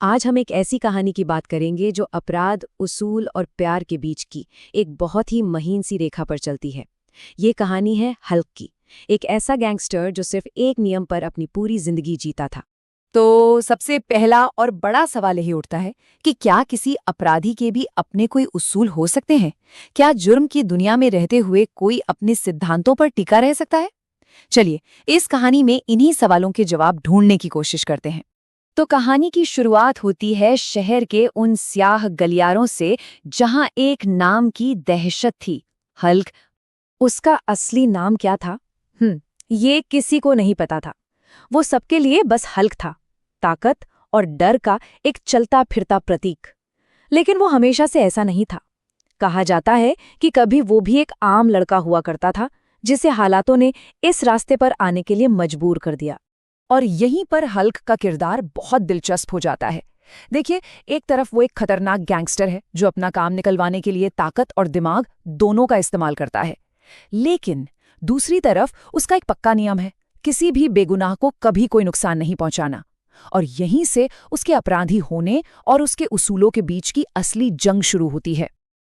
आज हम एक ऐसी कहानी की बात करेंगे जो अपराध, उसूल और प्यार के बीच की एक बहुत ही महीन सी रेखा पर चलती है। ये कहानी है हल्क की, एक ऐसा गैंगस्टर जो सिर्फ एक नियम पर अपनी पूरी जिंदगी जीता था। तो सबसे पहला और बड़ा सवाल यही उठता है कि क्या किसी अपराधी के भी अपने कोई उसूल हो सकते हैं? क्या जुर्म की दुनिया में रहते हुए कोई अपने सिद्धांतों पर टिका रह सकता है? चलिए, इस कहानी में इन्हीं सवालों के जवाब ढूंढने की कोशिश करते हैं। तो कहानी की शुरुआत होती है शहर के उन स्याह गलियारों से जहां एक नाम की दहशत थी, हल्क। उसका असली नाम क्या था? ये किसी को नहीं पता था। वो सबके लिए बस हल्क था, ताकत और डर का एक चलता फिरता प्रतीक। लेकिन वो हमेशा से ऐसा नहीं था। कहा जाता है कि कभी वो भी एक आम लड़का हुआ करता था, जिसे हालातों ने इस रास्ते पर आने के लिए मजबूर कर दिया। और यहीं पर हल्क का किरदार बहुत दिलचस्प हो जाता है। देखिए, एक तरफ वो एक खतरनाक गैंगस्टर है जो अपना काम निकलवाने के लिए ताकत और दिमाग दोनों का इस्तेमाल करता है। लेकिन दूसरी तरफ उसका एक पक्का नियम है, किसी भी बेगुनाह को कभी कोई नुकसान नहीं पहुंचाना। और यहीं से उसके अपराधी होने और उसके उसूलों के बीच की असली जंग शुरू होती है।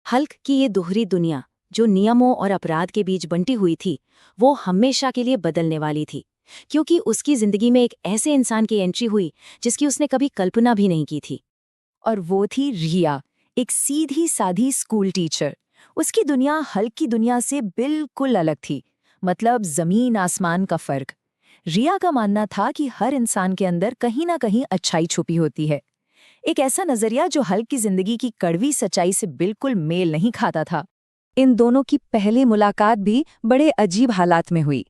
हल्क की ये दोहरी दुनिया, जो नियमों और अपराध के बीच बंटी हुई थी, वो हमेशा के लिए बदलने वाली थी, क्योंकि उसकी जिंदगी में एक ऐसे इंसान की एंट्री हुई जिसकी उसने कभी कल्पना भी नहीं की थी। और वो थी रिया, एक सीधी साधी स्कूल टीचर। उसकी दुनिया हल्क की दुनिया से बिल्कुल अलग थी, मतलब जमीन आसमान का फर्क। रिया का मानना था कि हर इंसान के अंदर कहीं ना कहीं अच्छाई छुपी होती है, एक ऐसा नजरिया जो हल्क की जिंदगी की कड़वी सच्चाई से बिल्कुल मेल नहीं खाता था। इन दोनों की पहली मुलाकात भी बड़े अजीब हालात में हुई।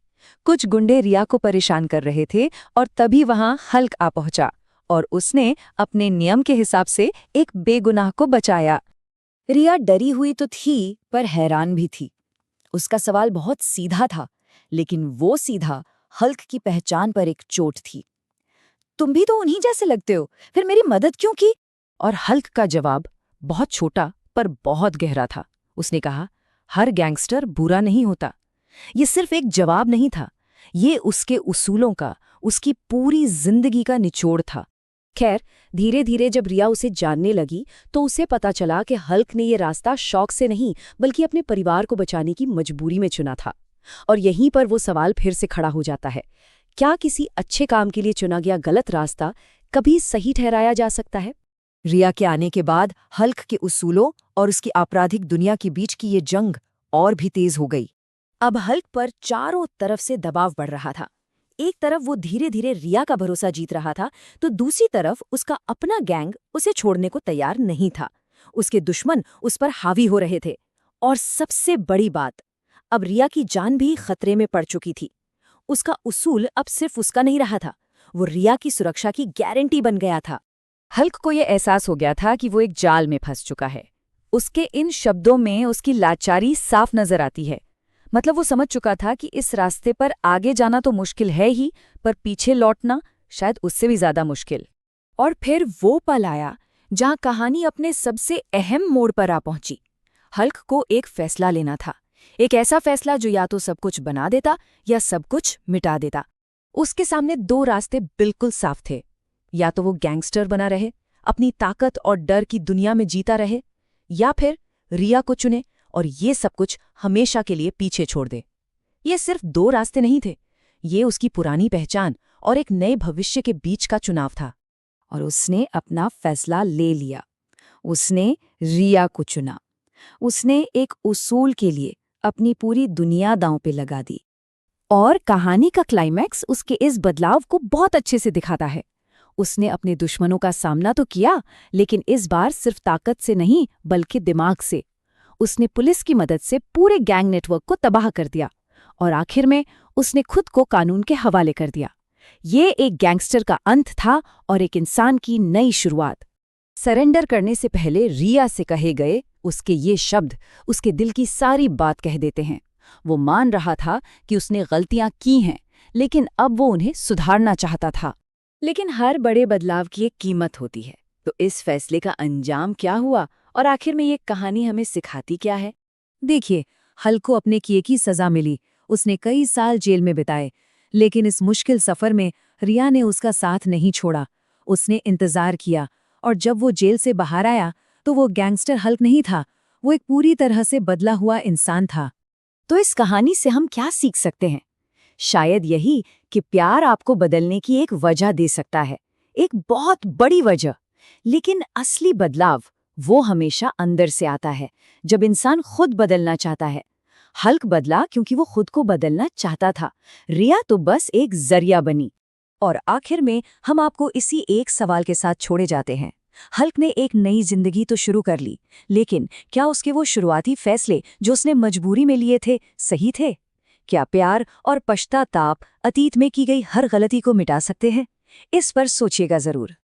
कुछ गुंडे रिया को परेशान कर रहे थे और तभी वहां हल्क आ पहुंचा और उसने अपने नियम के हिसाब से एक बेगुनाह को बचाया। रिया डरी हुई तो थी, पर हैरान भी थी। उसका सवाल बहुत सीधा था, लेकिन वो सीधा हल्क की पहचान पर एक चोट थी। तुम भी तो उन्हीं जैसे लगते हो, फिर मेरी मदद क्यों की? और हल्क का जवाब बहुत छोटा पर बहुत गहरा था। उसने कहा, हर गैंगस्टर बुरा नहीं होता। ये सिर्फ एक जवाब नहीं था, ये उसके उसूलों का, उसकी पूरी जिंदगी का निचोड़ था। खैर, धीरे धीरे जब रिया उसे जानने लगी तो उसे पता चला कि हल्क ने ये रास्ता शौक से नहीं बल्कि अपने परिवार को बचाने की मजबूरी में चुना था। और यहीं पर वो सवाल फिर से खड़ा हो जाता है, क्या किसी अच्छे काम के लिए चुना गया गलत रास्ता कभी सही ठहराया जा सकता है? रिया के आने के बाद हल्क के उसूलों और उसकी आपराधिक दुनिया के बीच की ये जंग और भी तेज हो गई। अब हल्क पर चारों तरफ से दबाव बढ़ रहा था। एक तरफ वो धीरे धीरे रिया का भरोसा जीत रहा था, तो दूसरी तरफ उसका अपना गैंग उसे छोड़ने को तैयार नहीं था। उसके दुश्मन उस पर हावी हो रहे थे। और सबसे बड़ी बात, अब रिया की जान भी खतरे में पड़ चुकी थी। उसका उसूल अब सिर्फ उसका नहीं रहा था, वो रिया की सुरक्षा की गारंटी बन गया था। हल्क को यह एहसास हो गया था कि वो एक जाल में फंस चुका है। उसके इन शब्दों में उसकी लाचारी साफ नजर आती है। मतलब वो समझ चुका था कि इस रास्ते पर आगे जाना तो मुश्किल है ही, पर पीछे लौटना शायद उससे भी ज्यादा मुश्किल। और फिर वो पल आया जहां कहानी अपने सबसे अहम मोड़ पर आ पहुंची। हल्क को एक फैसला लेना था, एक ऐसा फैसला जो या तो सब कुछ बना देता या सब कुछ मिटा देता। उसके सामने दो रास्ते बिल्कुल साफ थे। या तो वो गैंगस्टर बना रहे, अपनी ताकत और डर की दुनिया में जीता रहे, या फिर रिया को चुने और ये सब कुछ हमेशा के लिए पीछे छोड़ दे। ये सिर्फ दो रास्ते नहीं थे, ये उसकी पुरानी पहचान और एक नए भविष्य के बीच का चुनाव था। और उसने अपना फैसला ले लिया। उसने रिया को चुना। उसने एक उसूल के लिए अपनी पूरी दुनिया दांव पे लगा दी। और कहानी का क्लाइमैक्स उसके इस बदलाव को बहुत अच्छे से दिखाता है। उसने अपने दुश्मनों का सामना तो किया, लेकिन इस बार सिर्फ ताकत से नहीं बल्कि दिमाग से। उसने पुलिस की मदद से पूरे गैंग नेटवर्क को तबाह कर दिया और आखिर में उसने खुद को कानून के हवाले कर दिया। ये एक गैंगस्टर का अंत था और एक इंसान की नई शुरुआत। सरेंडर करने से पहले रिया से कहे गए उसके ये शब्द उसके दिल की सारी बात कह देते हैं। वो मान रहा था कि उसने गलतियां की हैं, लेकिन अब वो उन्हें सुधारना चाहता था। लेकिन हर बड़े बदलाव की एक कीमत होती है। तो इस फैसले का अंजाम क्या हुआ और आखिर में ये कहानी हमें सिखाती क्या है? देखिए, हल्क को अपने किए की सजा मिली। उसने कई साल जेल में बिताए, लेकिन इस मुश्किल सफर में रिया ने उसका साथ नहीं छोड़ा। उसने इंतजार किया, और जब वो जेल से बाहर आया तो वो गैंगस्टर हल्क नहीं था, वो एक पूरी तरह से बदला हुआ इंसान था। तो इस कहानी से हम क्या सीख सकते हैं? शायद यही कि प्यार आपको बदलने की एक वजह दे सकता है, एक बहुत बड़ी वजह। लेकिन असली बदलाव वो हमेशा अंदर से आता है, जब इंसान खुद बदलना चाहता है। हल्क बदला क्योंकि वो खुद को बदलना चाहता था, रिया तो बस एक जरिया बनी। और आखिर में हम आपको इसी एक सवाल के साथ छोड़े जाते हैं। हल्क ने एक नई जिंदगी तो शुरू कर ली, लेकिन क्या उसके वो शुरुआती फैसले जो उसने मजबूरी में लिए थे सही थे? क्या प्यार और पश्चाताप अतीत में की गई हर गलती को मिटा सकते हैं? इस पर सोचिएगा जरूर।